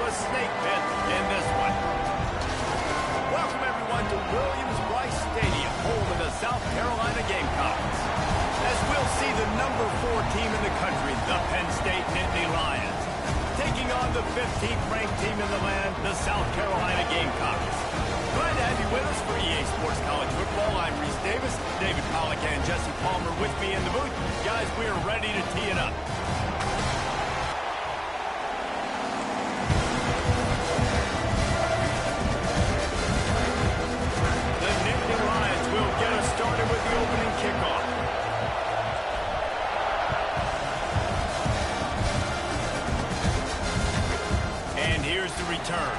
a snake pit in this one. Welcome, everyone, to Williams-Brice Stadium, home of the South Carolina Gamecocks. As we'll see the number 4 team in the country, the Penn State Nittany Lions, taking on the 15th ranked team in the land, the South Carolina Gamecocks. Glad to have you with us for EA Sports College Football. I'm Reese Davis, David Pollack and Jesse Palmer with me in the booth. Guys, we are ready to tee it up. The Nittany Lions will get us started with the opening kickoff. And here's the return.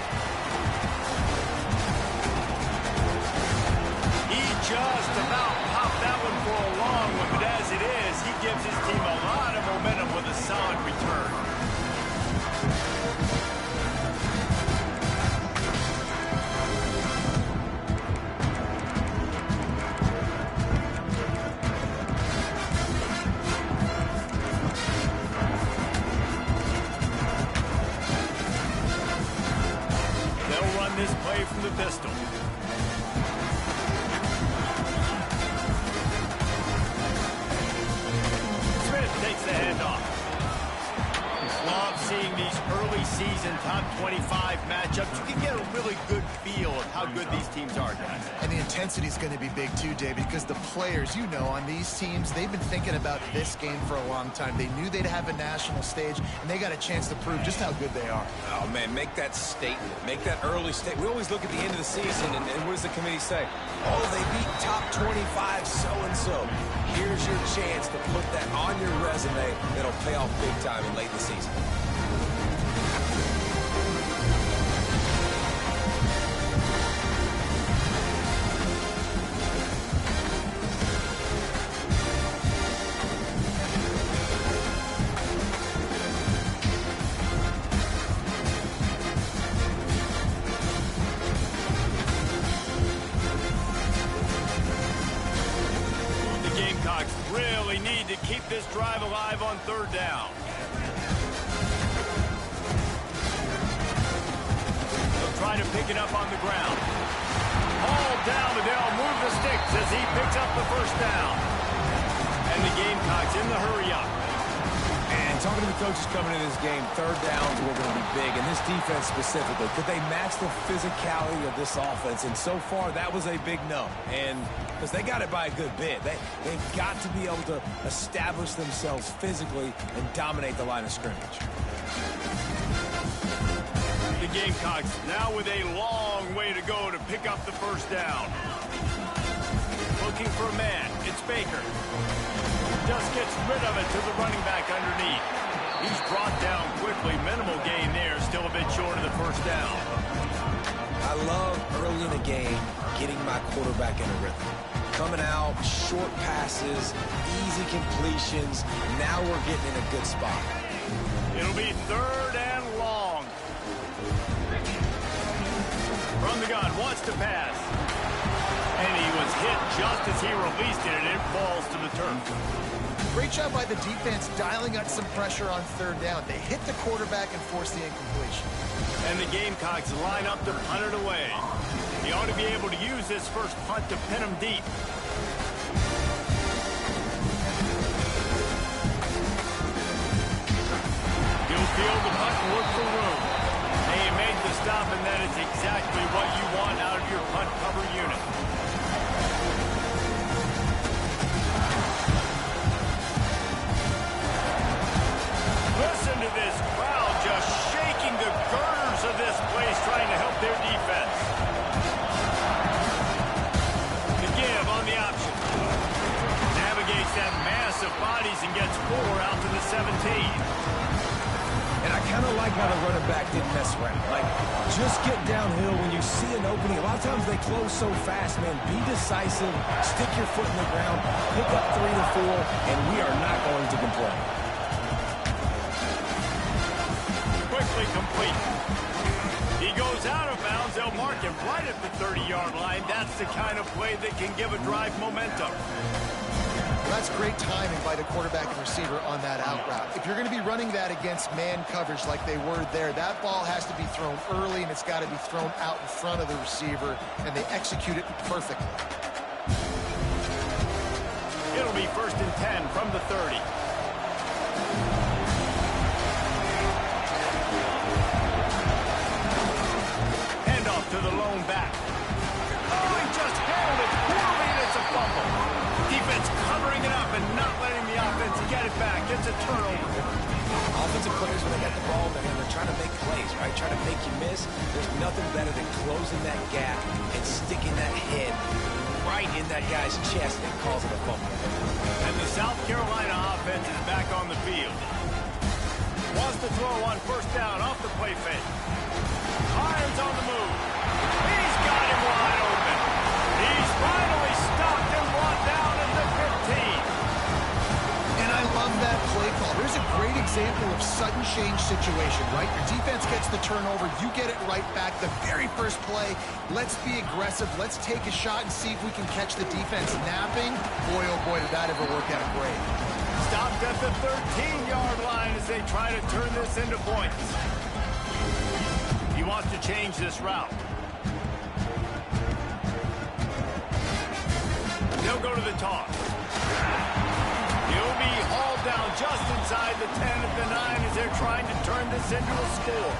Just about popped that one for a long one, but as it is, he gives his team a lot of momentum with a solid return. They'll run this play from the pistol. Takes the handoff. Love seeing these early season top 25 matchups. You can get a really good feel of how good these teams are, guys. And the intensity is going to be big too, David, because the players, you know, on these teams, they've been thinking about this game for a long time. They knew they'd have a national stage, and they got a chance to prove just how good they are. Oh, man, make that statement. Make that early statement. We always look at the end of the season, and what does the committee say? Oh, they beat top 25 so-and-so. Here's your chance to put that on your resume that'll pay off big time in late in the season. Really need to keep this drive alive on third down. They'll try to pick it up on the ground. All down, but they'll move the sticks as he picks up the first down. And the Gamecocks in the hurry up. And talking to the coaches coming into this game, third downs were going to be big, and this defense specifically. Could they match the physicality of this offense? And so far, that was a big no. And because they got it by a good bit. They've got to be able to establish themselves physically and dominate the line of scrimmage. The Gamecocks now with a long way to go to pick up the first down. Looking for a man. It's Baker. Just gets rid of it to the running back underneath. He's brought down quickly. Minimal gain there. Still a bit short of the first down. I love early in a game getting my quarterback in a rhythm. Coming out, short passes, easy completions. Now we're getting in a good spot. It'll be third and long. From the gun, wants to pass. And he was hit just as he released it, and it falls to the turf. Great job by the defense dialing up some pressure on third down. They hit the quarterback and forced the incompletion. And the Gamecocks line up to punt it away. He ought to be able to use this first punt to pin him deep. He'll field the punt and look for room. And you make the stop, and that is exactly what you want out of your punt cover unit. Listen to this crowd just shaking the girders of this place, trying to help their defense. The give on the option. Navigates that mass of bodies and gets 4 out to the 17. And I kind of like how the running back didn't mess around. Like, just get downhill when you see an opening. A lot of times they close so fast, man. Be decisive, stick your foot in the ground, pick up 3 to 4, and we are not going to complain. Quickly complete. He goes out of bounds. They'll mark him right at the 30-yard line. That's the kind of play that can give a drive momentum. That that's great timing by the quarterback and receiver on that out route. If you're going to be running that against man coverage like they were there, that ball has to be thrown early, and it's got to be thrown out in front of the receiver, and they execute it perfectly. It'll be 1st and 10 from the 30. Handoff to the lone back. Oh, he just handled it poorly, and it's a fumble. Defense covering it up and not letting the offense get it back. It's a turnover. Offensive players, when they get the ball, man, they're trying to make plays, right? Trying to make you miss. There's nothing better than closing that gap and sticking that head right in that guy's chest and causing a fumble. And the South Carolina offense is back on the field. Wants to throw on 1st down off the play fake. Irons on the move. He's got him wide open. He's finally stopped and brought down at the 15. And I love that play call. There's a great example of sudden change situation, right? Your defense gets the turnover. You get it right back. The very first play, let's be aggressive. Let's take a shot and see if we can catch the defense napping. Boy, oh boy, did that ever work out great. Stopped at the 13-yard line as they try to turn this into points. He wants to change this route. They'll go to the toss. He'll be hauled down just inside the 10 at the 9 as they're trying to turn this into a score.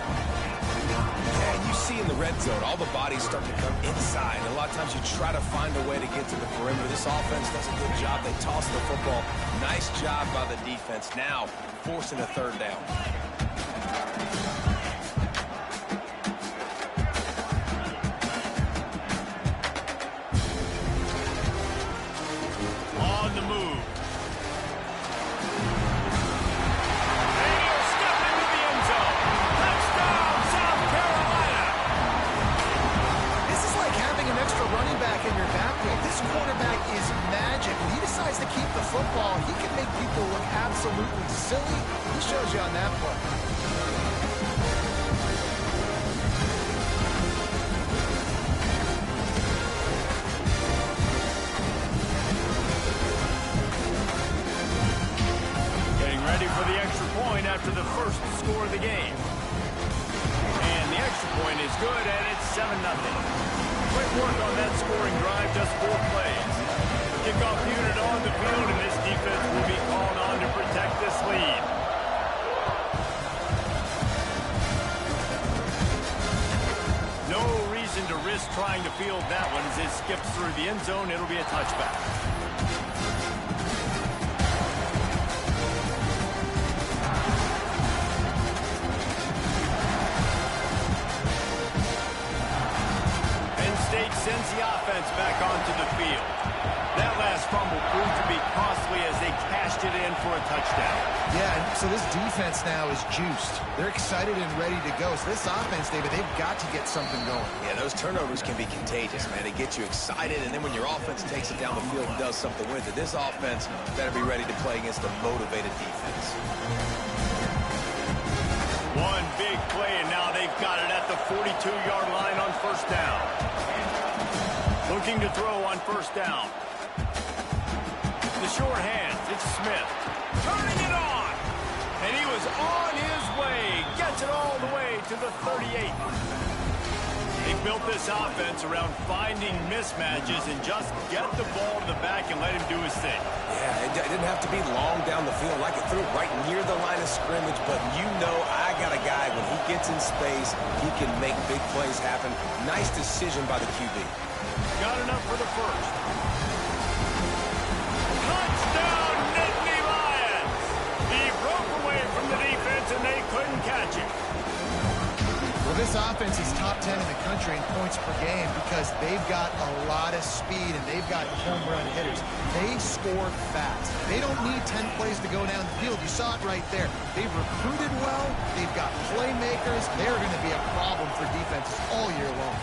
Yeah, you see in the red zone, all the bodies start to come inside. And a lot of times you try to find a way to get to the perimeter. This offense does a good job. They toss the football. Nice job by the defense. Now forcing a 3rd down. On the move. And he'll step into the end zone. Touchdown, South Carolina. This is like having an extra running back in your backfield. This quarterback is magic. When he decides to keep the football, he can make people look absolutely silly. He shows you on that play. Ready for the extra point after the first score of the game. And the extra point is good, and it's 7-0. Great work on that scoring drive, just 4 plays. Kickoff unit on the field, and this defense will be called on to protect this lead. No reason to risk trying to field that one as it skips through the end zone. It'll be a touchback. Sends the offense back onto the field. That last fumble proved to be costly as they cashed it in for a touchdown. Yeah, so this defense now is juiced. They're excited and ready to go. So this offense, David, they've got to get something going. Yeah, those turnovers can be contagious, man. They get you excited, and then when your offense takes it down the field and does something with it, this offense better be ready to play against a motivated defense. One big play, and now they've got it at the 42-yard line on 1st down. Looking to throw on 1st down. The short hands, it's Smith. Turning it on! And he was on his way. Gets it all the way to the 38. They built this offense around finding mismatches and just get the ball to the back and let him do his thing. Yeah, it didn't have to be long down the field. Like it threw right near the line of scrimmage, but you know I got a guy, when he gets in space, he can make big plays happen. Nice decision by the QB. Got enough for the first. Touchdown, Nittany Lions! He broke away from the defense and they couldn't catch him. Well, this offense is top 10 in the country in points per game because they've got a lot of speed and they've got home run hitters. They score fast. They don't need 10 plays to go down the field. You saw it right there. They've recruited well. They've got playmakers. They're going to be a problem for defenses all year long.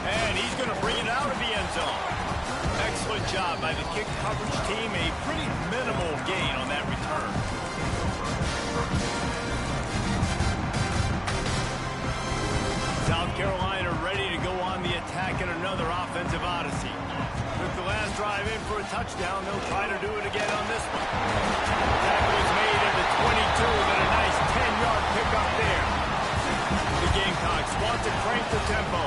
And he's going to bring it out of the end zone. Excellent job by the kick coverage team. A pretty minimal gain on that return. South Carolina ready to go on the attack in another offensive odyssey. drive in for a touchdown. They'll try to do it again on this one. Tackle is made at the 22, then a nice 10-yard pickup there. The Gamecocks want to crank the tempo.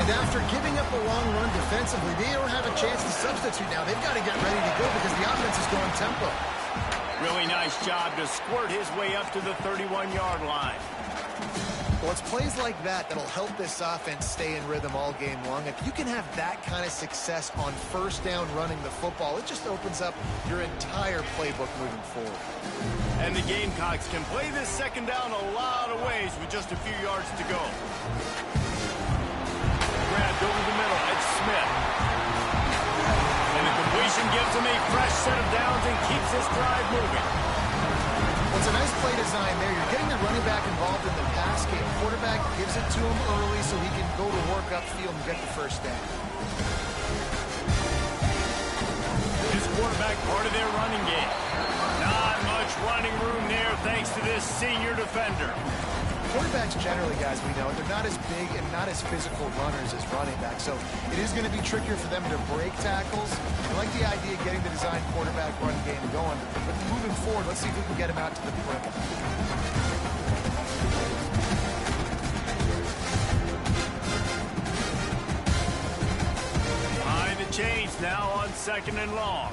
And after giving up a long run defensively, they don't have a chance to substitute now. They've got to get ready to go because the offense is going tempo. Really nice job to squirt his way up to the 31-yard line. Well, it's plays like that that'll help this offense stay in rhythm all game long. If you can have that kind of success on first down running the football, it just opens up your entire playbook moving forward. And the Gamecocks can play this second down a lot of ways with just a few yards to go. Grabbed over the middle, it's Smith. And the completion gives him a fresh set of downs and keeps this drive moving. Well, it's a nice play design there. You're getting the running back involved in the pass game. Quarterback gives it to him early so he can go to work upfield and get the first down. This quarterback part of their running game. Not much running room there thanks to this senior defender. Quarterbacks generally, guys, we know, they're not as big and not as physical runners as running backs, so it is going to be trickier for them to break tackles. I like the idea of getting the design quarterback run game going, but moving forward, let's see if we can get him out to the perimeter. Behind the chains now on 2nd and long.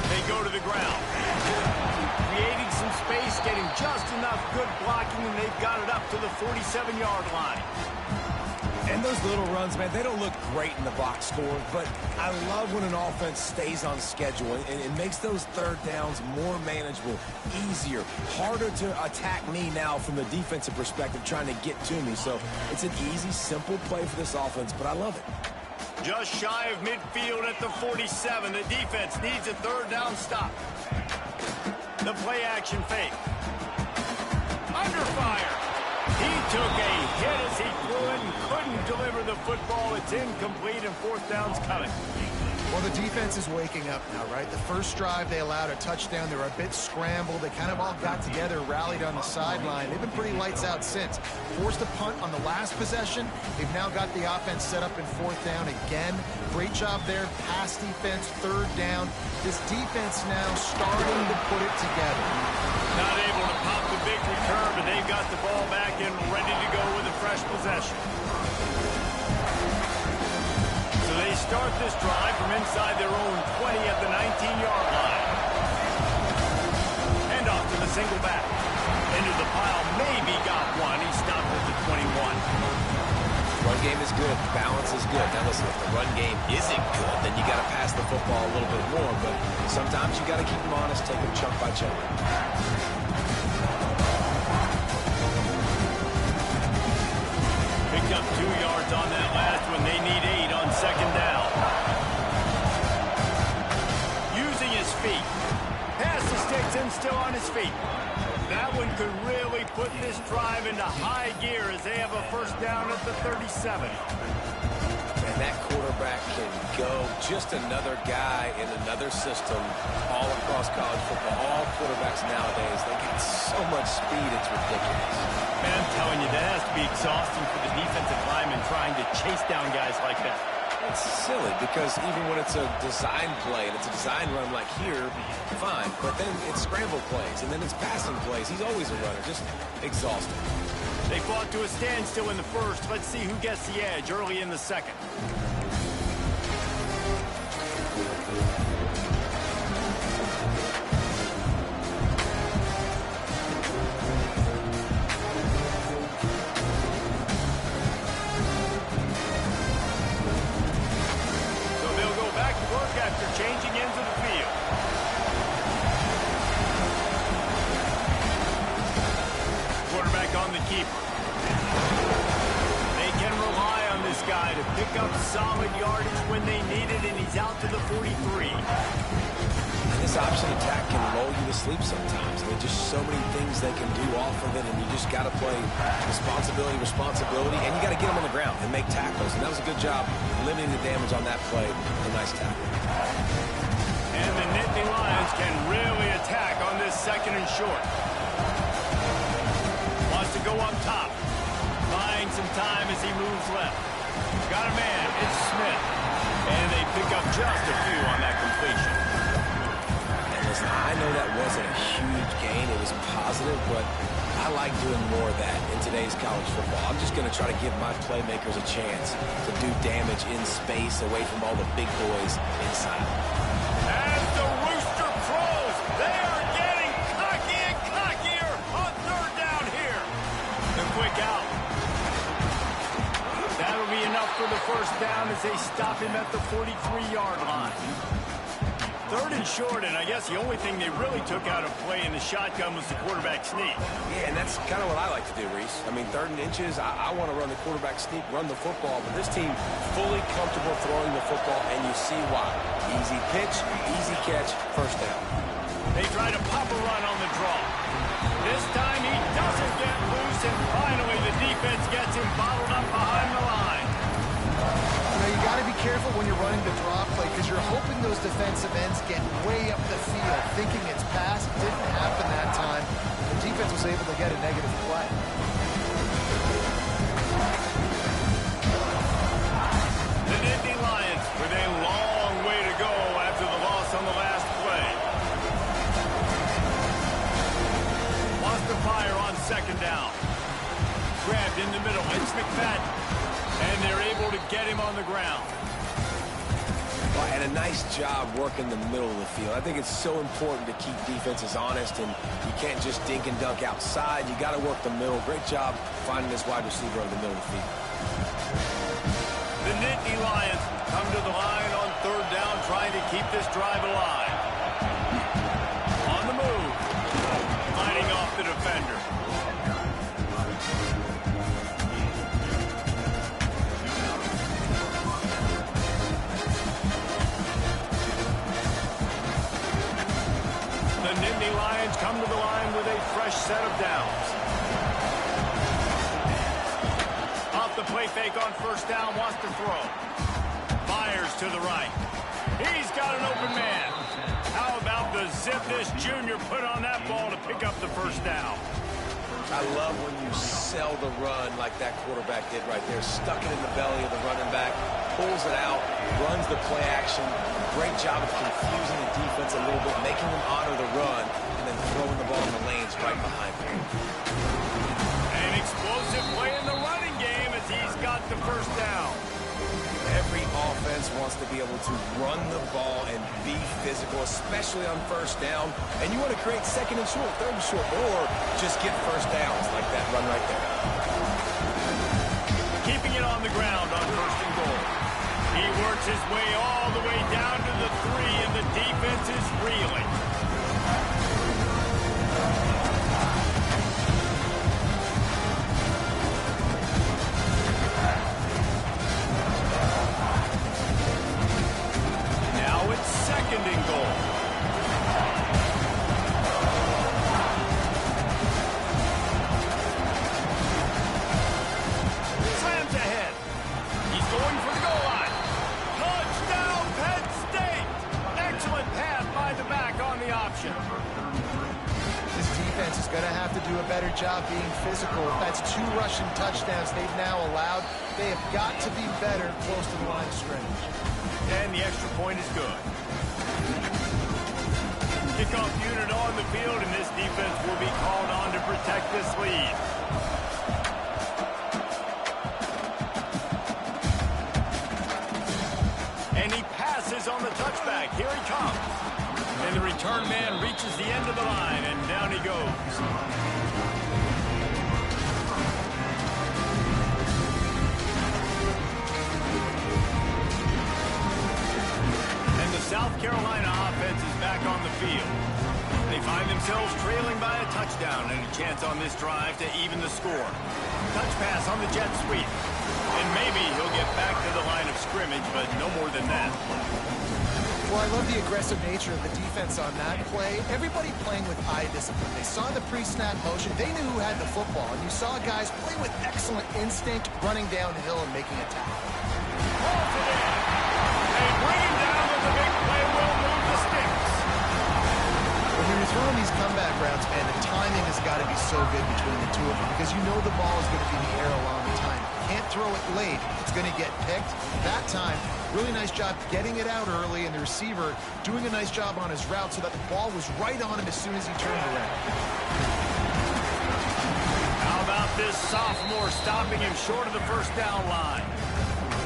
They go to the ground. Creating some space, getting just enough good blocking, and they've got it up to the 47-yard line. And those little runs, man, they don't look great in the box score, but I love when an offense stays on schedule and it makes those third downs more manageable, easier, harder to attack me now from the defensive perspective trying to get to me. So it's an easy, simple play for this offense, but I love it. Just shy of midfield at the 47. The defense needs a third down stop. The play action fake. Under fire. He took a hit as he threw it and couldn't deliver the football. It's incomplete and fourth down's coming. Well, the defense is waking up now, right? The first drive, they allowed a touchdown. They were a bit scrambled. They kind of all got together, rallied on the sideline. They've been pretty lights out since. Forced a punt on the last possession. They've now got the offense set up in fourth down again. Great job there. Pass defense, third down. This defense now starting to put it together. Not able to pop the big return, but they've got the ball back and ready to go with a fresh possession. So they start this drive from inside their own 20 at the 19-yard line. And off to the single back. Into the pile, maybe got one. He stopped at the 21. Run game is good. Balance is good. Now listen, if the run game isn't good, then you got to pass the football a little bit more. But sometimes you got to keep them honest, take them chunk by chunk. Picked up 2 yards on that last one. They need 8 on second down. Using his feet. Pass the sticks and still on his feet. That one could really put this drive into high gear as they have a first down at the 37. And that quarterback can go. Just another guy in another system all across college football. All quarterbacks nowadays, they get so much speed, it's ridiculous. Man, I'm telling you, that has to be exhausting for the defensive lineman trying to chase down guys like that. It's silly because even when it's a design play and it's a design run like here, fine. But then it's scramble plays and then it's passing plays. He's always a runner, just exhausting. They fought to a standstill in the first. Let's see who gets the edge early in the second. After changing into the field. Quarterback on the keeper. They can rely on this guy to pick up solid yardage when they need it, and he's out to the 43. And this option attack can lull you to sleep sometimes. I mean, just so many things they can do off of it, and you just got to play responsibility, and you got to get them on the ground and make tackles. And that was a good job limiting the damage on that play. A nice tackle. And the Nittany Lions can really attack on this second and short. Wants to go up top. Finds some time as he moves left. Got a man. It's Smith. And they pick up just a few on that completion. And listen, I know that wasn't a huge gain. It was positive, but I like doing more of that in today's college football. I'm just going to try to give my playmakers a chance to do damage in space away from all the big boys inside. As the rooster crows, they are getting cocky and cockier on third down here. The quick out. That'll be enough for the first down as they stop him at the 43-yard line. Third and short, and I guess the only thing they really took out of play in the shotgun was the quarterback sneak. Yeah, and that's kind of what I like to do, Reese. I mean, 3rd and inches, I want to run the quarterback sneak, run the football, but this team fully comfortable throwing the football, and you see why. Easy pitch, easy catch, first down. They try to pop a run on the draw. This time he doesn't get loose, and finally the defense gets him bottled up behind the line. You got to be careful when you're running the draw play because you're hoping those defensive ends get way up the field, thinking it's pass. Didn't happen that time. The defense was able to get a negative play. The Nittany Lions with a long way to go after the loss on the last play. Lost the fire on 2nd down. Grabbed in the middle. It's McFadden. And they're able to get him on the ground. Well, and a nice job working the middle of the field. I think it's so important to keep defenses honest, and you can't just dink and dunk outside. You got to work the middle. Great job finding this wide receiver in the middle of the field. The Nittany Lions come to the line on 3rd down, trying to keep this drive alive. On the move. Fighting off the defender. The Nittany Lions come to the line with a fresh set of downs. Off the play fake on 1st down, wants to throw. Fires to the right. He's got an open man. How about the zip this junior put on that ball to pick up the 1st down? I love when you sell the run like that quarterback did right there. Stuck it in the belly of the running back, pulls it out, runs the play action. Great job of confusing the defense a little bit, making them honor the run, and then throwing the ball in the lanes right behind him. An explosive play in the running game as he's got the 1st down. Every offense wants to be able to run the ball and be physical, especially on 1st down. And you want to create 2nd and short, 3rd and short, or just get 1st downs like that run right there. Keeping it on the ground on 1st and goal. He works his way all the way down to the 3, and the defense is reeling. Now it's 2nd and goal. Slams ahead. He's going for the goal line. Touchdown, Penn State! Excellent pass by the back on the option. This defense is going to have to do a better job being physical. That's 2 rushing touchdowns they've now allowed. They have got to be better close to the line of scrimmage. And the extra point is good. Kickoff unit on the field, and this defense will be called on to protect this lead. And he passes on the touchback. Here he comes. And the return man reaches the end of the line, and down he goes. And the South Carolina offense is back on the field. They find themselves trailing by a touchdown and a chance on this drive to even the score. Touch pass on the jet sweep. And maybe he'll get back to the line of scrimmage, but no more than that. Well, I love the aggressive nature of the defense on that play. Everybody playing with eye discipline. They saw the pre-snap motion. They knew who had the football. And you saw guys play with excellent instinct, running downhill and making a tackle. Holds it in. They bring him down with the big play will move the sticks. When you're throwing these comeback routes, man, the timing has got to be so good between the two of them because you know the ball is going to be in the air a long time. You can't throw it late. It's going to get picked. That time, really nice job getting it out early, and the receiver doing a nice job on his route so that the ball was right on him as soon as he turned around. How about this sophomore stopping him short of the first down line?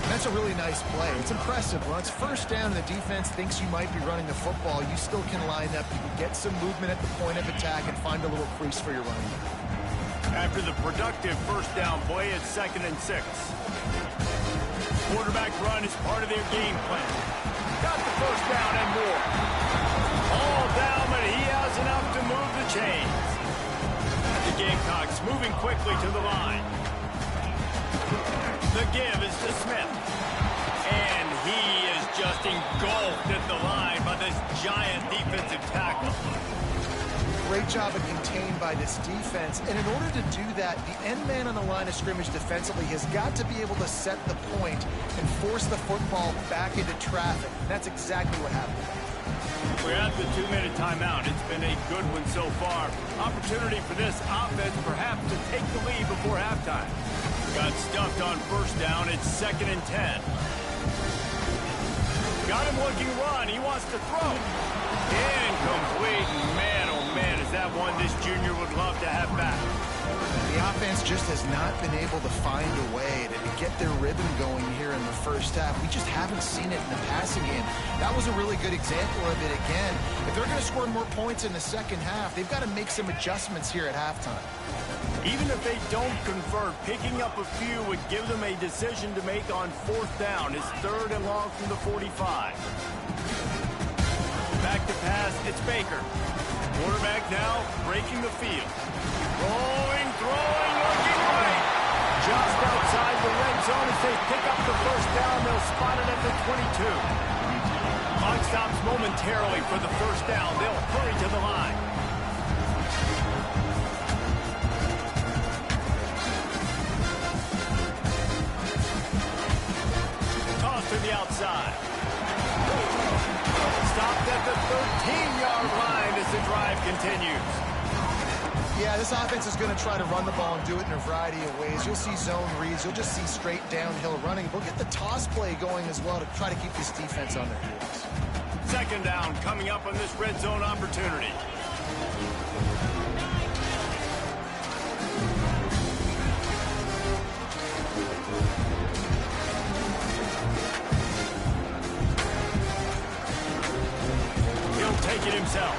That's a really nice play. It's impressive. When it's first down and the defense thinks you might be running the football, you still can line up. You can get some movement at the point of attack and find a little crease for your running back. After the productive first down play, it's 2nd and 6. Quarterback run is part of their game plan. Got the first down and more. All down, but he has enough to move the chains. The Gamecocks moving quickly to the line. The give is to Smith. And he is just engulfed at the line by this giant defensive tackle. Great job of contained by this defense. And in order to do that, the end man on the line of scrimmage defensively has got to be able to set the point and force the football back into traffic. And that's exactly what happened. We're at the 2-minute timeout. It's been a good one so far. Opportunity for this offense perhaps to take the lead before halftime. Got stuffed on first down. It's 2nd and 10. Got him looking run. He wants to throw. Incomplete. Man, oh man, is that one this junior would love to have back. The offense just has not been able to find a way to get their rhythm going here in the first half. We just haven't seen it in the passing game. That was a really good example of it again. If they're going to score more points in the second half, they've got to make some adjustments here at halftime. Even if they don't convert, picking up a few would give them a decision to make on fourth down. It's 3rd and long from the 45. Back to pass, it's Baker. Quarterback now breaking the field. Rolling, throwing, looking right. Just outside the red zone as they pick up the first down. They'll spot it at the 22. Clock stops momentarily for the first down. They'll hurry to the line. Toss to the outside. Stopped at the 13-yard line as the drive continues. Yeah, this offense is going to try to run the ball and do it in a variety of ways. You'll see zone reads. You'll just see straight downhill running. We'll get the toss play going as well to try to keep this defense on their heels. 2nd down coming up on this red zone opportunity. He'll take it himself.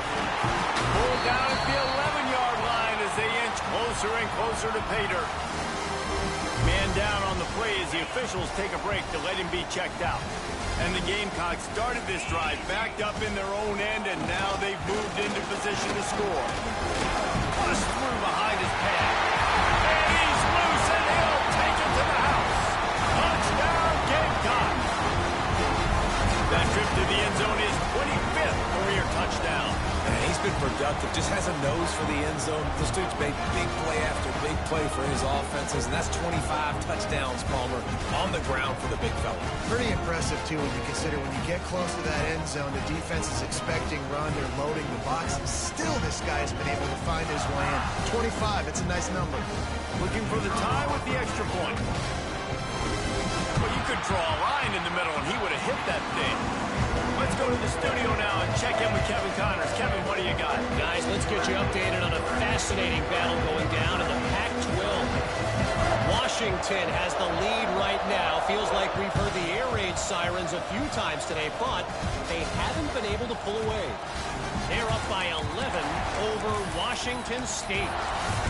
Pulled down at the 11-yard line as they inch closer and closer to pay dirt. Man down on the play as the officials take a break to let him be checked out. And the Gamecocks started this drive backed up in their own end, and now they've moved into position to score. Bust through behind his pad. And he's loose, and he'll take it to the house. Touchdown, Gamecocks. That trip to the end zone is 25th career touchdown. And he's been productive, just has a nose for the end zone. This dude's made big play after big play for his offenses, and that's 25 touchdowns, Palmer, on the ground for the big fella. Pretty impressive, too, when you consider when you get close to that end zone, the defense is expecting run, they're loading the box, and still this guy's been able to find his way in. 25, it's a nice number. Looking for the tie with the extra point. Well, you could draw a line in the middle, and he would have hit that thing. Let's go to the studio now and check in with Kevin Connors. Kevin, what do you got? Guys, let's get you updated on a fascinating battle going down in the Pac-12. Washington has the lead right now. Feels like we've heard the air raid sirens a few times today, but they haven't been able to pull away. They're up by 11 over Washington State.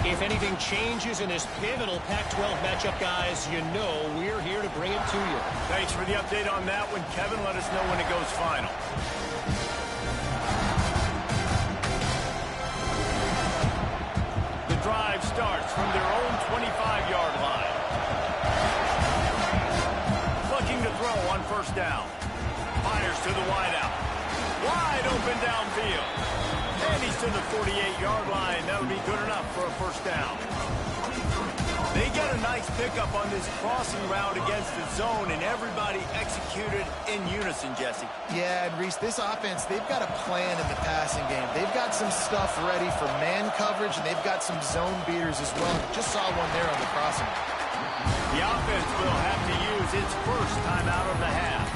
If anything changes in this pivotal Pac-12 matchup, guys, you know we're here to bring it to you. Thanks for the update on that one, Kevin. Let us know when it goes final. The drive starts from their own 25-yard line. Looking to throw on first down. Fires to the wideout. Wide open downfield. And he's to the 48-yard line. That'll be good enough for a first down. They get a nice pickup on this crossing route against the zone, and everybody executed in unison, Jesse. Yeah, and Reese, this offense, they've got a plan in the passing game. They've got some stuff ready for man coverage, and they've got some zone beaters as well. Just saw one there on the crossing. The offense will have to use its first timeout of the half.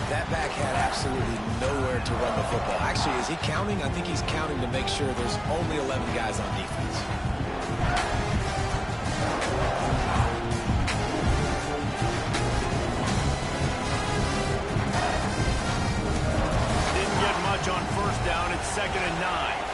That back had absolutely nowhere to run the football. Actually, is he counting? I think he's counting to make sure there's only 11 guys on defense. Didn't get much on first down. It's 2nd and 9.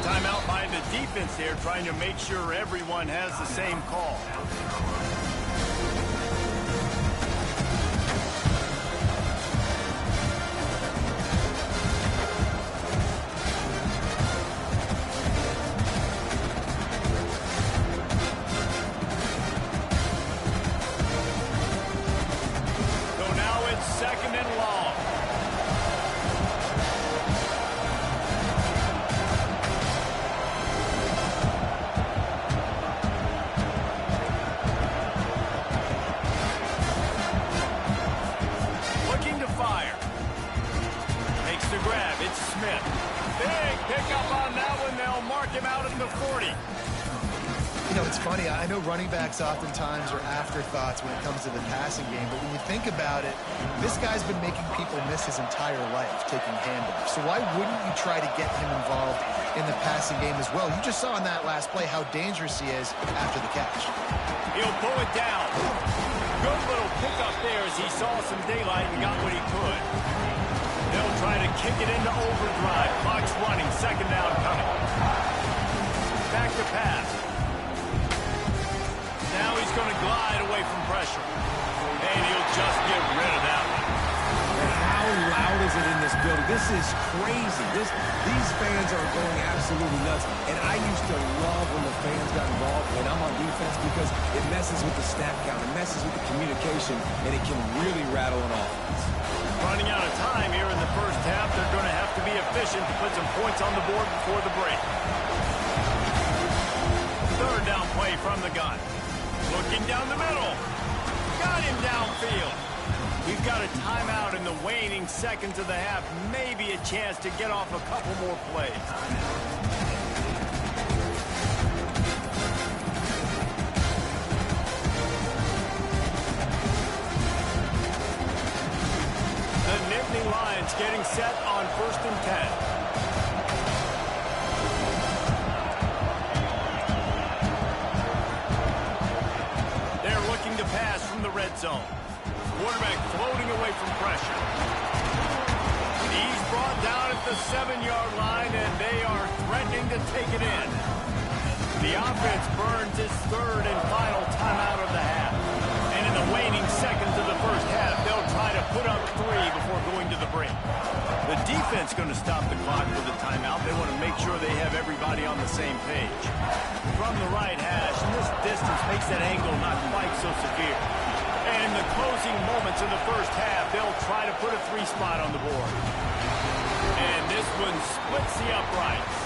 Timeout by the defense here, trying to make sure everyone has the same call. So now it's 2nd and long. Smith. Big pickup on that one. They'll mark him out at the 40. You know, it's funny. I know running backs oftentimes are afterthoughts when it comes to the passing game, but when you think about it, this guy's been making people miss his entire life taking handoffs. So why wouldn't you try to get him involved in the passing game as well? You just saw in that last play how dangerous he is after the catch. He'll pull it down. Good little pickup there as he saw some daylight and got what he could. They'll try to kick it into overdrive. Clock's running. 2nd down coming. Back to pass. Now he's going to glide away from pressure. And he'll just get rid of that one. And how loud is it in this building? This is crazy. These fans are going absolutely nuts. And I used to love when the fans got involved when I'm on defense because it messes with the snap count. It messes with the communication, and it can really rattle an offense. Running out of time here in the first half. They're going to have to be efficient to put some points on the board before the break. 3rd down play from the gun. Looking down the middle. Got him downfield. We've got a timeout in the waning seconds of the half. Maybe a chance to get off a couple more plays. The Nittany Lions getting set on 1st and 10. They're looking to pass from the red zone. Quarterback floating away from pressure. He's brought down at the 7-yard line, and they are threatening to take it in. The offense burns its 3rd and final timeout of the half. And in the waning seconds of the first half, they'll try to put up 3 before going to the break. The defense going to stop the clock with a timeout. They want to make sure they have everybody on the same page. From the right hash, and this distance makes that angle not quite so severe. And in the closing moments of the first half, they'll try to put a 3 spot on the board. And this one splits the uprights.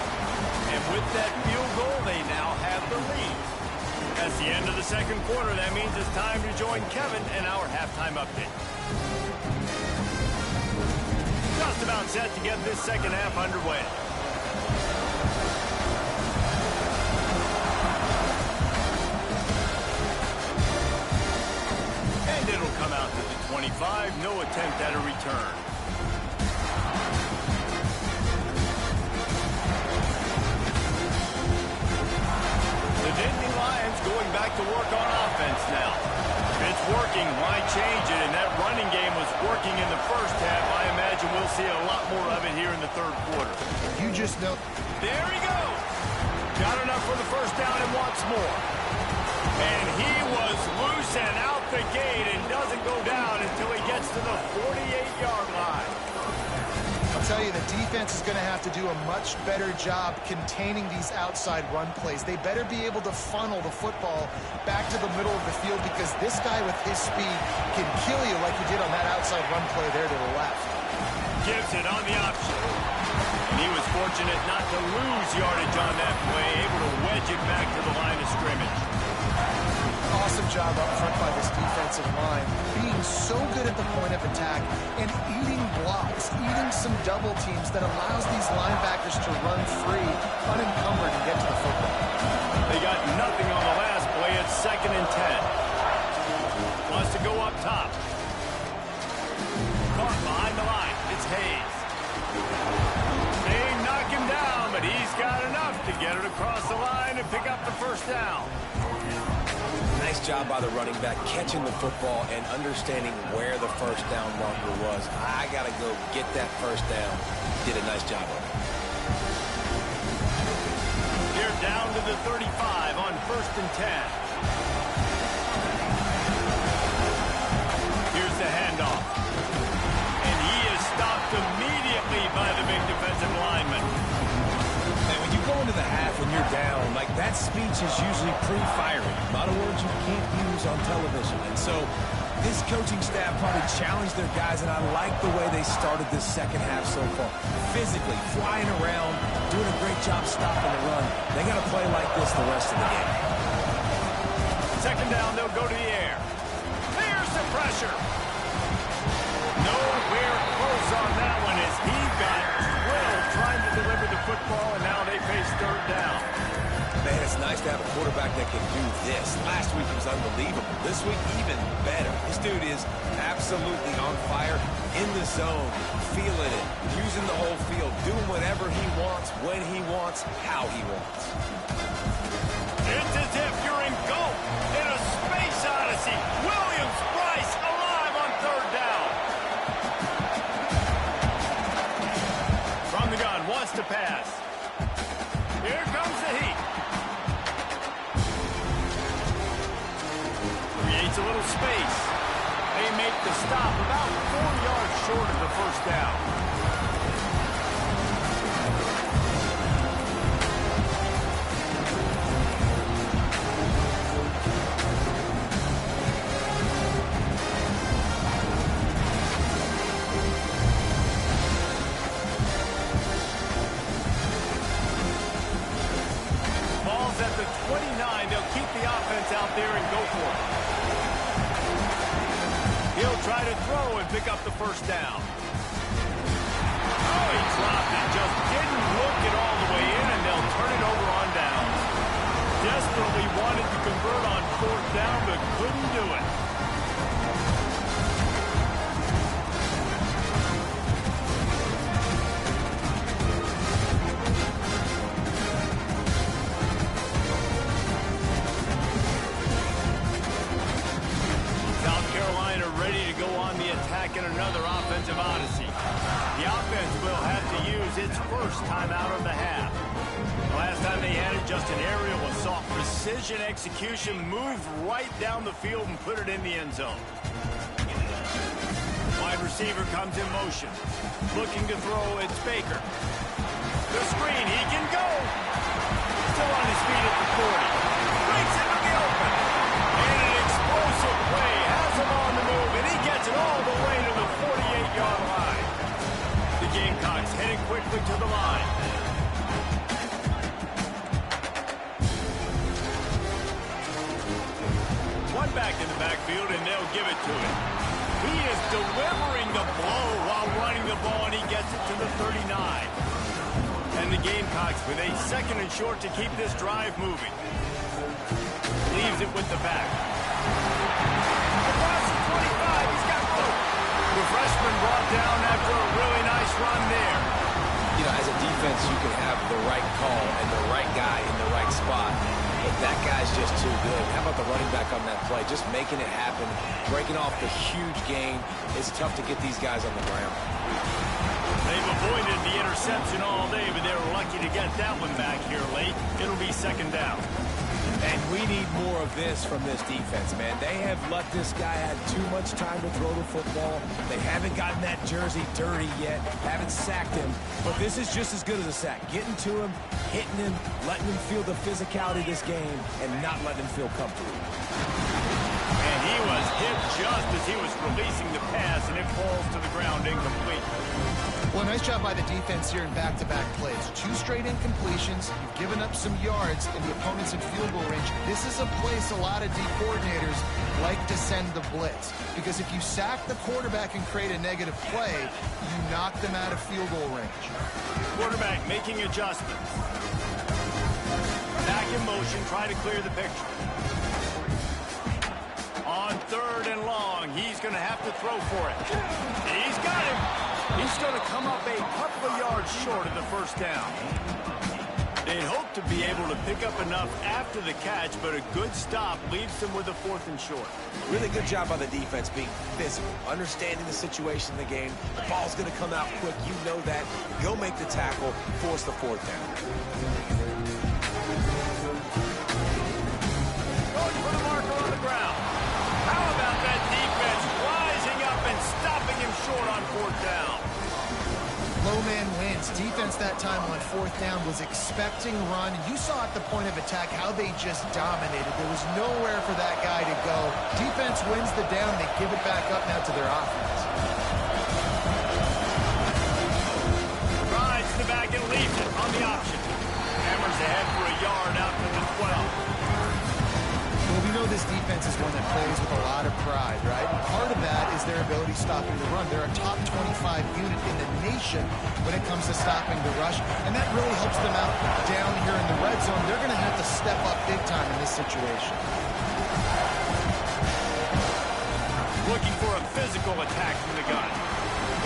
And with that field goal, they now have the lead. That's the end of the 2nd quarter. That means it's time to join Kevin in our halftime update. Just about set to get this 2nd half underway. And it'll come out to the 25. No attempt at a return. The Nittany Lions going back to work on offense now. It's working. Why change it? And that running game was working in the first half. I imagine we'll see a lot more of it here in the 3rd quarter. You just know. There he goes. Got enough for the first down and wants more. And he was loose and out the gate and doesn't go down until he gets to the 48-yard line. A I'll tell you, the defense is going to have to do a much better job containing these outside run plays. They better be able to funnel the football back to the middle of the field because this guy with his speed can kill you like he did on that outside run play there to the left. Gives it on the option. And he was fortunate not to lose yardage on that play, able to wedge it back to the line of scrimmage. Awesome job up front by this defensive line, being so good at the point of attack and eating blocks, eating some double teams that allows these linebackers to run free, unencumbered, and get to the football. They got nothing on the last play. It's 2nd and 10. Wants to go up top. Caught behind the line. It's Hayes. They knock him down, but he's got enough to get it across the line and pick up the first down. Nice job by the running back, catching the football and understanding where the first down marker was. I got to go get that first down. Did a nice job of it. Here down to the 35 on 1st and 10. Here's the handoff. And he is stopped immediately by the big defensive lineman. And when you go into the half and you're down, like that speech is usually pre-firing. A lot of words you can't use on television. And so this coaching staff probably challenged their guys, and I like the way they started this second half so far. Physically, flying around, doing a great job stopping the run. They got to play like this the rest of the game. 2nd down, they'll go to the air. There's the pressure. Nowhere close on that one as he got drilled trying to deliver the football, and now they face 3rd down. Man, it's nice to have a quarterback that can do this. Last week it was unbelievable. This week, even better. This dude is absolutely on fire, in the zone, feeling it, using the whole field, doing whatever he wants, when he wants, how he wants. It's as if you're engulfed in a space odyssey. Williams-Brice alive on 3rd down. From the gun, wants to pass. Here comes the heat. Creates a little space. They make the stop about 4 yards short of the first down. Ball's at the 29. They'll keep the offense out there and go for it. He'll try to throw and pick up the first down. Oh, he dropped it. Just didn't look it all the way in, and they'll turn it over on down. Desperately wanted to convert on 4th down, but couldn't do it. In another offensive odyssey. The offense will have to use its first timeout of the half. The last time they had it, just an aerial assault. Precision execution, moved right down the field and put it in the end zone. Wide receiver comes in motion. Looking to throw, it's Baker. The screen, he can go. Still on his feet at the 40. Breaks into the open. And an explosive play has him on the move, and he gets it all the way to the 48-yard line. The Gamecocks heading quickly to the line. One back in the backfield, and they'll give it to him. He is delivering the blow while running the ball, and he gets it to the 39. And the Gamecocks with a 2nd and short to keep this drive moving. Leaves it with the back. Across the 25, he's got room. The freshman brought down after a really nice run there. You know, as a defense, you can have the right call and the right guy in the right spot. But that guy's just too good. How about the running back on that play? Just making it happen, breaking off the huge gain. It's tough to get these guys on the ground. They've avoided the interception all day, but they were lucky to get that one back here late. It'll be 2nd down. And we need more of this from this defense, man. They have let this guy have too much time to throw the football. They haven't gotten that jersey dirty yet, haven't sacked him. But this is just as good as a sack. Getting to him, hitting him, letting him feel the physicality of this game, and not letting him feel comfortable. And he was hit just as he was releasing the pass, and it falls to the ground incomplete. Well, nice job by the defense here in back-to-back plays. 2 straight incompletions. You've given up some yards in the opponent's in field goal range. This is a place a lot of D coordinators like to send the blitz. Because if you sack the quarterback and create a negative play, you knock them out of field goal range. Quarterback making adjustments. Back in motion, try to clear the picture. On 3rd and long, he's going to have to throw for it. He's got him. He's going to come up a couple of yards short of the first down. They hope to be able to pick up enough after the catch, but a good stop leaves them with a 4th and short. Really good job by the defense being physical, understanding the situation in the game. The ball's going to come out quick. You know that. Go make the tackle, force the 4th down. Going for the marker on the ground. How about that defense rising up and stopping him short on 4th down? Low man wins. Defense that time on 4th down was expecting run. You saw at the point of attack how they just dominated. There was nowhere for that guy to go. Defense wins the down. They give it back up now to their offense. Rides the back and leaves it on the option. Hammers ahead for a yard out to the 12. Well, we know this defense is one that plays with a lot of pride, right? And part of that is their ability stopping the run. They're a top 25 unit in the nation when it comes to stopping the rush, and that really helps them out down here in the red zone. They're going to have to step up big time in this situation. Looking for a physical attack from the gun.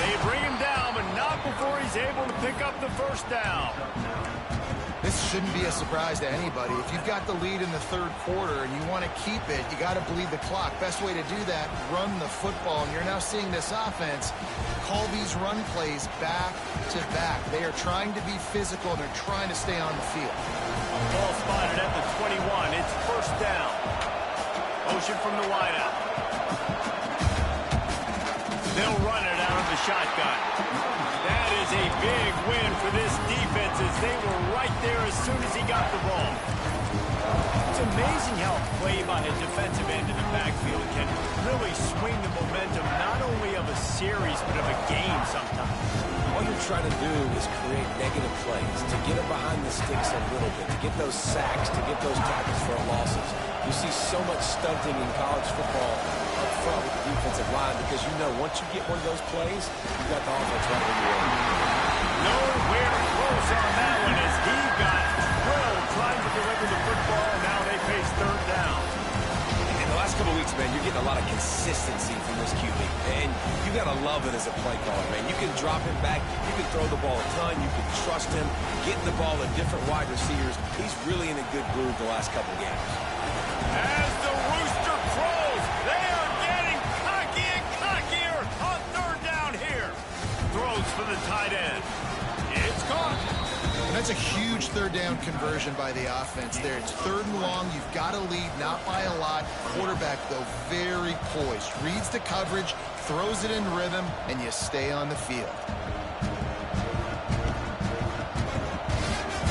They bring him down, but not before he's able to pick up the first down. This shouldn't be a surprise to anybody. If you've got the lead in the 3rd quarter and you want to keep it, you got to bleed the clock. Best way to do that, run the football. And you're now seeing this offense call these run plays back to back. They are trying to be physical, and they're trying to stay on the field. Ball spotted at the 21. It's 1st down. Motion from the wideout. They'll run it out of the shotgun. That is a big win for this defense as they were right there as soon as he got the ball. It's amazing how play by a defensive end in the backfield can really swing the momentum not only of a series but of a game sometimes. All you're trying to do is create negative plays, to get them behind the sticks a little bit, to get those sacks, to get those tackles for losses. You see so much stunting in college football up front with the defensive line because you know once you get one of those plays, you got the offense right where you are. Nowhere close on that one as he got drilled trying to deliver the football, and now they face 3rd down. In the last couple of weeks, man, you're getting a lot of consistency from this QB, and you got to love it as a play caller, man. You can drop him back, you can throw the ball a ton, you can trust him, getting the ball to different wide receivers. He's really in a good groove the last couple of games. As the rooster crows, they are getting cocky and cockier on 3rd down here. Throws for the tight end. It's caught. And that's a huge 3rd down conversion by the offense there. It's 3rd and long. You've got to lead, not by a lot. Quarterback, though, very poised. Reads the coverage, throws it in rhythm, and you stay on the field.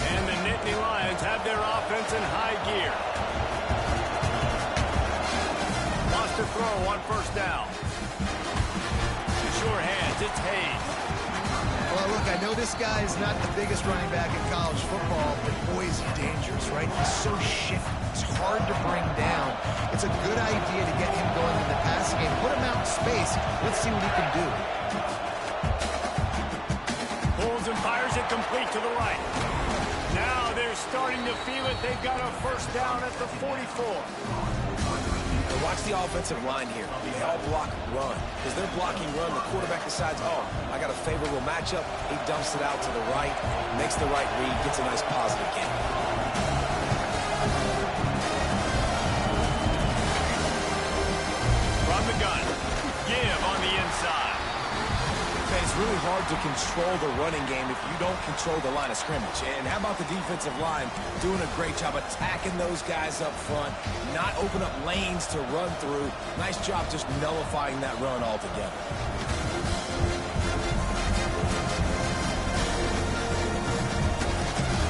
And the Nittany Lions have their offense in high gear. Lost to throw on 1st down. Sure hands, it's Hayes. Well, look, I know this guy is not the biggest running back in college football, but boy, is he dangerous, right? He's so shifty. He's hard to bring down. It's a good idea to get him going in the passing game. Put him out in space. Let's see what he can do. Pulls and fires it complete to the right. Now they're starting to feel it. They've got a 1st down at the 44. Now watch the offensive line here. They all block run. As they're blocking run, the quarterback decides, oh, I got a favorable matchup. He dumps it out to the right, makes the right read, gets a nice positive gain. From the gun. Give on the inside. Man, it's really hard to control the running game if you don't control the line of scrimmage. And how about the defensive line doing a great job attacking those guys up front, not open up lanes to run through. Nice job just nullifying that run altogether.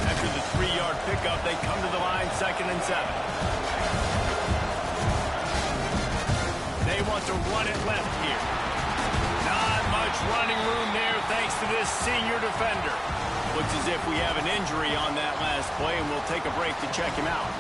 After the 3-yard pickup, they come to the line 2nd and 7. They want to run it left here. Not much running room there thanks to this senior defender. Looks as if we have an injury on that last play, and we'll take a break to check him out.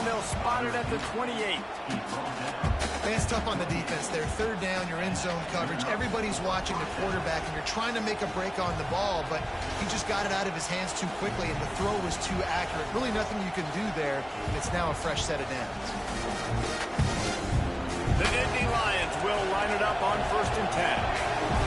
They'll spot it at the 28. Man, it's tough on the defense there. 3rd down, you're in zone coverage. Everybody's watching the quarterback, and you're trying to make a break on the ball, but he just got it out of his hands too quickly, and the throw was too accurate. Really nothing you can do there, and it's now a fresh set of downs. The Nittany Lions will line it up on 1st and 10.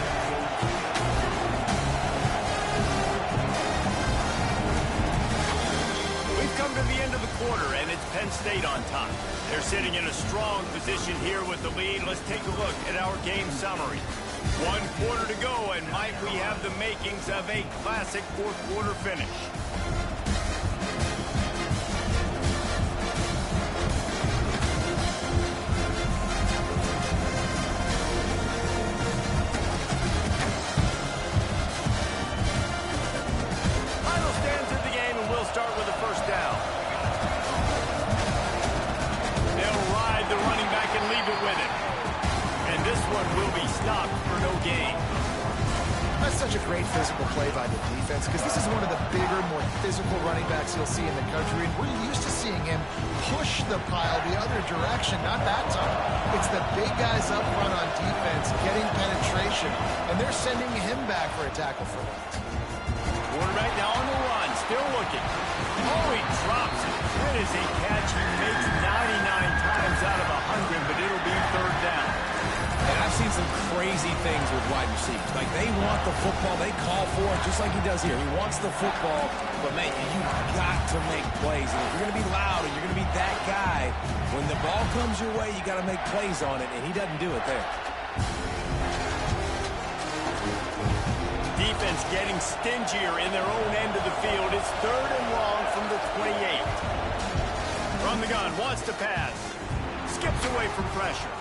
Come to the end of the quarter, and it's Penn State on top. They're sitting in a strong position here with the lead. Let's take a look at our game summary. 1 quarter to go, and might we have the makings of a classic 4th quarter finish. Start with a 1st down. They'll ride the running back and leave it with it. And this one will be stopped for no gain. That's such a great physical play by the defense, because this is one of the bigger, more physical running backs you'll see in the country, and we're used to seeing him push the pile the other direction. Not that time. It's the big guys up front on defense getting penetration, and they're sending him back for a tackle for loss. Quarterback now on the run, still looking. Oh, he drops it. That is a catch he makes 99 times out of 100, but it'll be 3rd down. And I've seen some crazy things with wide receivers. Like, they want the football. They call for it just like he does here. He wants the football, but, man, you've got to make plays. And if you're going to be loud and you're going to be that guy, when the ball comes your way, you got to make plays on it, and he doesn't do it there. Defense getting stingier in their own end of the field. It's 3rd and long from the 28. From the gun, wants to pass. Skips away from pressure.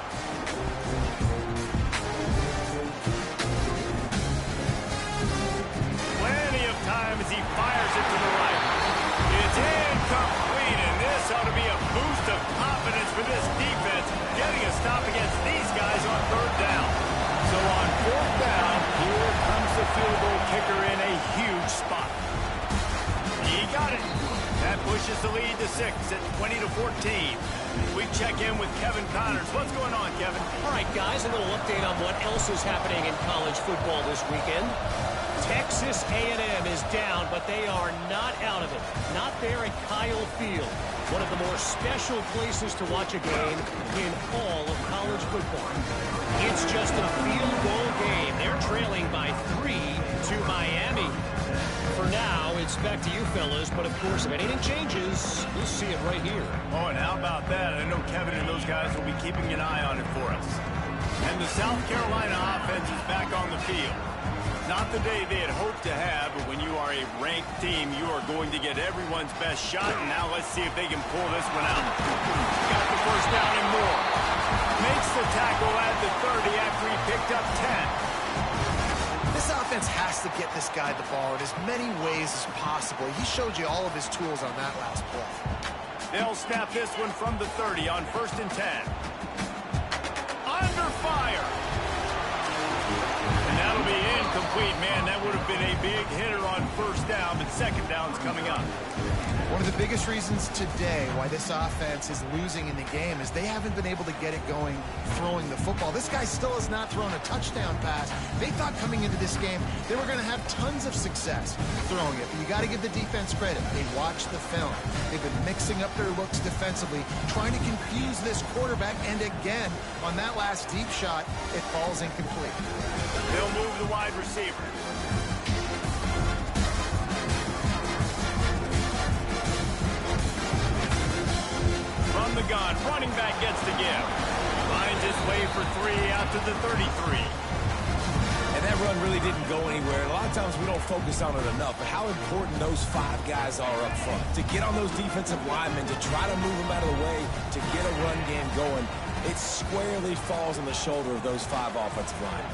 Plenty of time as he fires it to the right. It's incomplete, and this ought to be a boost of confidence for this defense, getting a stop against these guys on 3rd down. So on 4th down, here comes the field goal kicker in a huge spot. He got it. That pushes the lead to 6 at 20-14. We check in with Kevin Connors. What's going on, Kevin? All right, guys, a little update on what else is happening in college football this weekend. Texas A&M is down, but they are not out of it. Not there at Kyle Field, one of the more special places to watch a game in all of college football. It's just a field goal game. They're trailing by 3 to Miami. For now, it's back to you fellas, but of course, if anything changes, we'll see it right here. Oh, and how about that? I know Kevin and those guys will be keeping an eye on it for us. And the South Carolina offense is back on the field. Not the day they had hoped to have, but when you are a ranked team, you are going to get everyone's best shot. And now let's see if they can pull this one out. Got the 1st down and more. Makes the tackle at the 30 after he picked up 10. This offense has to get this guy the ball in as many ways as possible. He showed you all of his tools on that last play. They'll snap this one from the 30 on 1st and 10. Under fire. And now That'll be incomplete, man. That would have been a big hitter on first down, but second down's coming up. One of the biggest reasons today why this offense is losing in the game is they haven't been able to get it going throwing the football. This guy still has not thrown a touchdown pass. They thought coming into this game they were going to have tons of success throwing it. But you got to give the defense credit. They watched the film. They've been mixing up their looks defensively, trying to confuse this quarterback. And again, on that last deep shot, it falls incomplete. They'll move the wide receiver. From the gun, running back gets the give. Finds his way for 3 out to the 33. And that run really didn't go anywhere. A lot of times we don't focus on it enough, but how important those 5 guys are up front. To get on those defensive linemen, to try to move them out of the way, to get a run game going, it squarely falls on the shoulder of those 5 offensive linemen.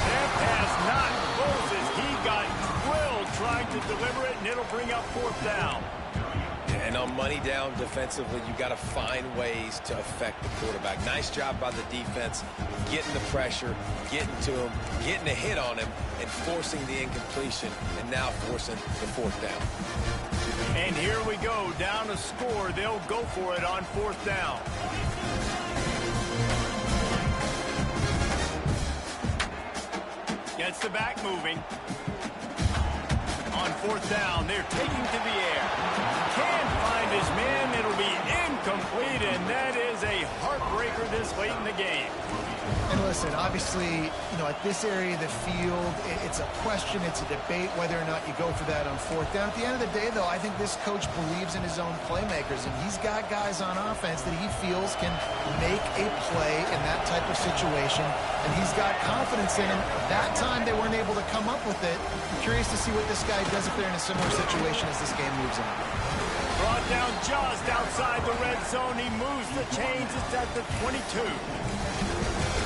That pass not Moses. He got drilled trying to deliver it, and it'll bring up fourth down. And on money down defensively, you got to find ways to affect the quarterback. Nice job by the defense, getting the pressure, getting to him, getting a hit on him, and forcing the incompletion, and now forcing the fourth down. And here we go, down a score. They'll go for it on fourth down. Gets the back moving. On fourth down, they're taking to the air. Can't find his man. It'll be incomplete, and that is a heartbreaker this late in the game. And listen, obviously, at this area of the field, it's a question, it's a debate whether or not you go for that on fourth down. At the end of the day, though, I think this coach believes in his own playmakers, and he's got guys on offense that he feels can make a play in that type of situation, and he's got confidence in him. That time, they weren't able to come up with it. I'm curious to see what this guy does if they're in a similar situation as this game moves on. Brought down just outside the red zone. He moves the chains. It's at the 22.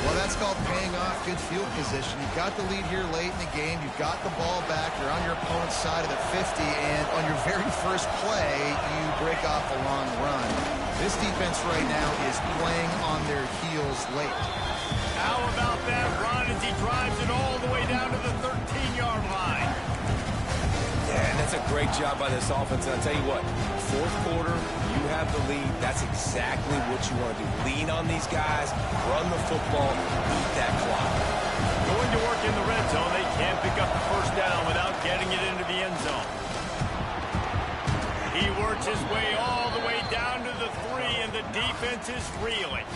Well, that's called paying off good field position. You've got the lead here late in the game. You've got the ball back. You're on your opponent's side of the 50, and on your very first play, you break off a long run. This defense right now is playing on their heels late. How about that run as he drives it all the way down to the 13-yard line? Yeah, and that's a great job by this offense. And I'll tell you what, fourth quarter, you have the lead. That's exactly what you want to do. Lean on these guys, run the football, eat that clock. Going to work in the red zone. They can't pick up the first down without getting it into the end zone. He works his way all the way down to the 3, and the defense is reeling.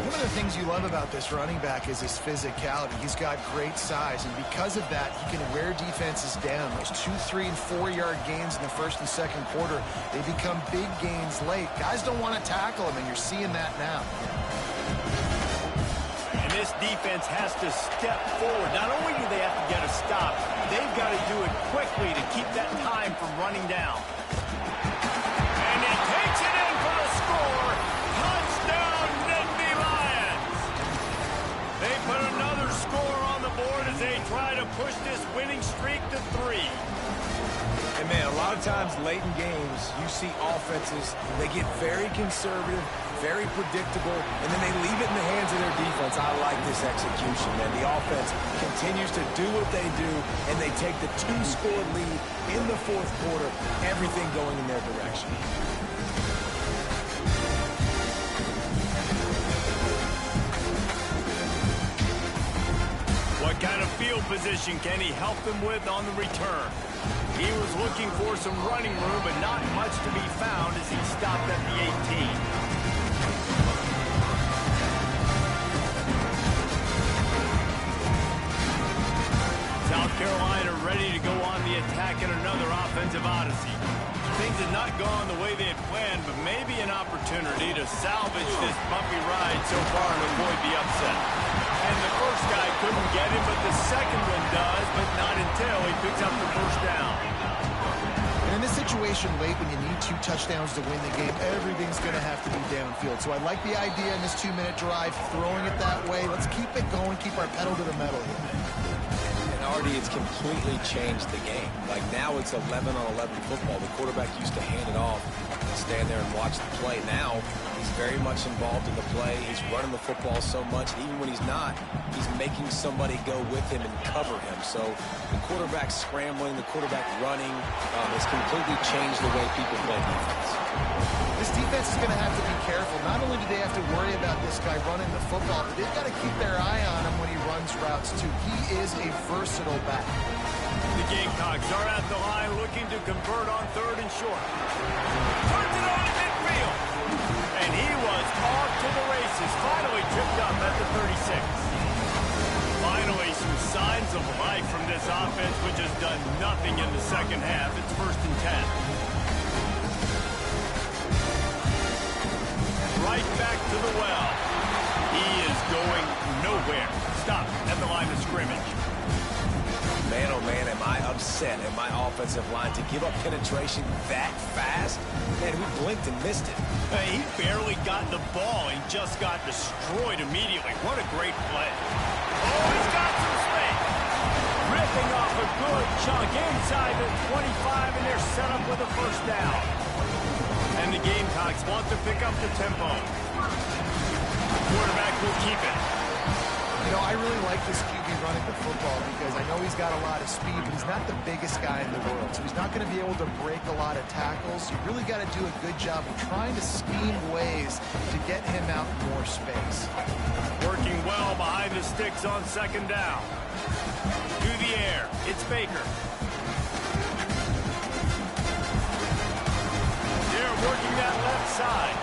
One of the things you love about this running back is his physicality. He's got great size, and because of that, he can wear defenses down. Those 2, 3, and 4-yard gains in the first and second quarter, they become big gains late. Guys don't want to tackle him, and you're seeing that now. And this defense has to step forward. Not only do they have to get a stop, they've got to do it quickly to keep that time from running down. And he takes it in for the score. Touchdown, Nittany Lions. They put another score on the board as they try to push this winning streak to 3. And, man, a lot of times late in games, you see offenses, they get very conservative, very predictable, and then they leave it in the hands of their defense. I like this execution, man. The offense continues to do what they do, and they take the 2-score lead in the fourth quarter, everything going in their direction. What kind of field position can he help them with on the return? He was looking for some running room, but not much to be found as he stopped at the 18. South Carolina ready to go on the attack in another offensive odyssey. Things have not gone the way they had planned, but maybe an opportunity to salvage this bumpy ride so far and avoid the upset. And the first guy couldn't get him, but the second one does, but not until he picks up the first down. And in this situation late when you need 2 touchdowns to win the game, everything's going to have to be downfield. So I like the idea in this 2-minute drive, throwing it that way. Let's keep it going, keep our pedal to the metal here. And already it's completely changed the game. Like now it's 11-on-11 football. The quarterback used to hand it off and stand there and watch the play. Now, he's very much involved in the play. He's running the football so much. Even when he's not, he's making somebody go with him and cover him. So the quarterback scrambling, the quarterback running has completely changed the way people play defense. This defense is going to have to be careful. Not only do they have to worry about this guy running the football, but they've got to keep their eye on him when he runs routes, too. He is a versatile back. The Gamecocks are at the line looking to convert on 3rd and short. Turns it on in midfield. And he was off to the races. Finally tripped up at the 36. Finally, some signs of life from this offense, which has done nothing in the second half. It's 1st and 10. Right back to the well. He is going nowhere. Stop at the line of scrimmage. Man, oh man, am I upset at my offensive line to give up penetration that fast? Man, who blinked and missed it? Hey, he barely got the ball and just got destroyed immediately. What a great play. Oh, he's got some space. Ripping off a good chunk inside the 25, and they're set up with a 1st down. And the Gamecocks want to pick up the tempo. Quarterback will keep it. You know, I really like this QB running the football because I know he's got a lot of speed, but he's not the biggest guy in the world. So he's not going to be able to break a lot of tackles. You really got to do a good job of trying to scheme ways to get him out in more space. Working well behind the sticks on 2nd down. To the air. It's Baker. They're working that left side.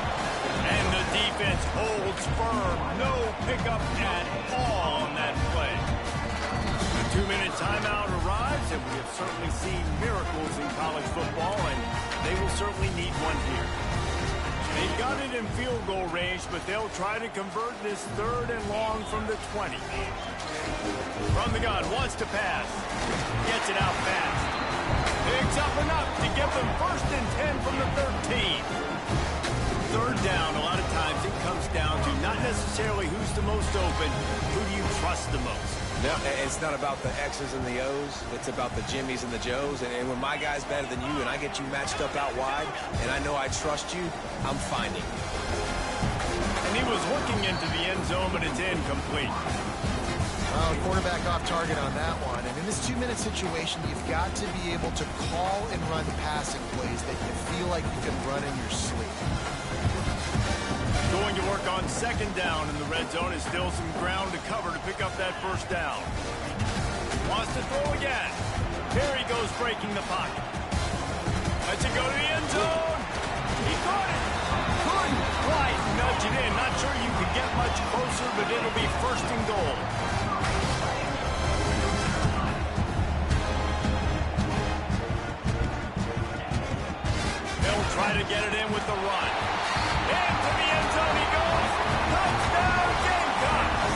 And the defense holds firm. No pickup at all on that play. The 2-minute timeout arrives, and we have certainly seen miracles in college football, and they will certainly need one here. They've got it in field goal range, but they'll try to convert this 3rd and long from the 20. From the gun, wants to pass. Gets it out fast. Picks up enough to give them 1st and 10 from the 13. 3rd down, a lot of times it comes down to not necessarily who's the most open, who do you trust the most? No, it's not about the X's and the O's. It's about the Jimmys and the Joes. And when my guy's better than you and I get you matched up out wide and I know I trust you, I'm finding. And he was looking into the end zone, but it's incomplete. Well, quarterback off target on that one. And in this 2-minute situation, you've got to be able to call and run passing plays that you feel like you can run in your sleep. Going to work on 2nd down in the red zone. Is still some ground to cover to pick up that 1st down. Wants to throw again. There he goes, breaking the pocket. Lets it go to the end zone. He caught it. Couldn't quite nudge it in. Not sure you could get much closer, but it'll be 1st and goal. They'll try to get it in with the run. Into the end zone he goes. Touchdown, Gamecocks.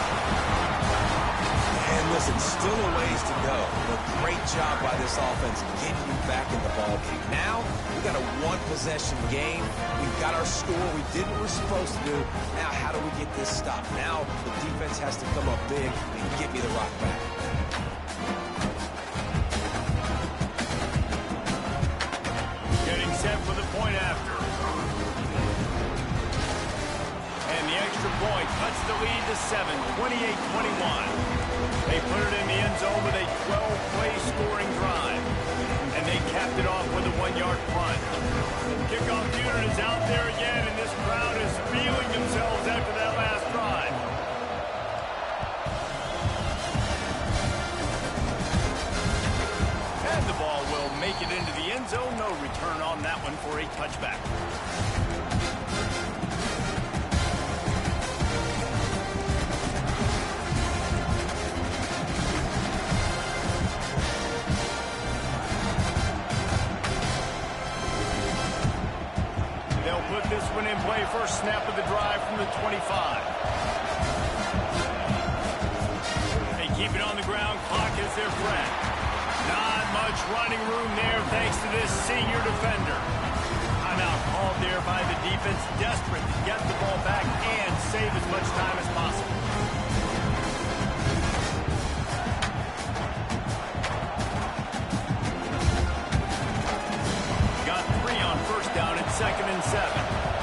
And listen, still a ways to go. A great job by this offense getting you back in the ballgame. Now, we got a 1-possession game. We've got our score. We did what we're supposed to do. Now, how do we get this stopped? Now, the defense has to come up big and get me the rock back. Getting set for the point after. And the extra point cuts the lead to 7, 28-21. They put it in the end zone with a 12-play scoring drive. And they capped it off with a 1-yard punt. Kickoff unit is out there again, and this crowd is feeling themselves after that last drive. And the ball will make it into the end zone. No return on that one for a touchback. They'll put this one in play. First snap of the drive from the 25. They keep it on the ground. Clock is their friend. Not much running room there thanks to this senior defender. Timeout called there by the defense, desperate to get the ball back and save as much time as possible. Got 3 on 1st down and 2nd and 7.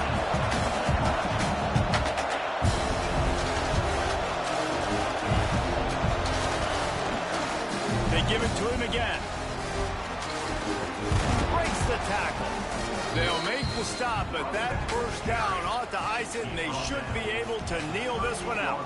They give it to him again. Breaks the tackle. They'll make the stop, but that first down ought to ice it, and they should be able to kneel this one out.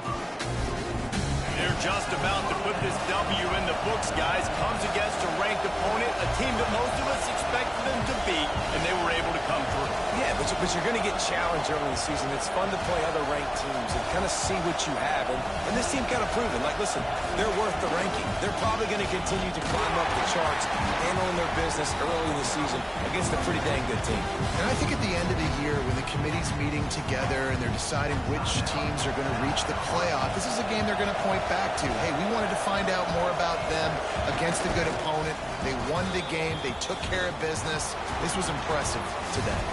They're just about to put this W in the books, guys. Comes against a ranked opponent, a team that most of us expected them to beat, and they were able to come through. Yeah, but you're going to get challenged early in the season. It's fun to play other ranked teams and kind of see what you have. And this team kind of proven, like, listen, they're worth the ranking. They're probably going to continue to climb up the charts, handling their business early in the season against a pretty dang good team. And I think at the end of the year, when the committee's meeting together and they're deciding which teams are going to reach the playoff, this is a game they're going to point back to. Hey, we wanted to find out more about them against a good opponent. They won the game. They took care of business. This was impressive today.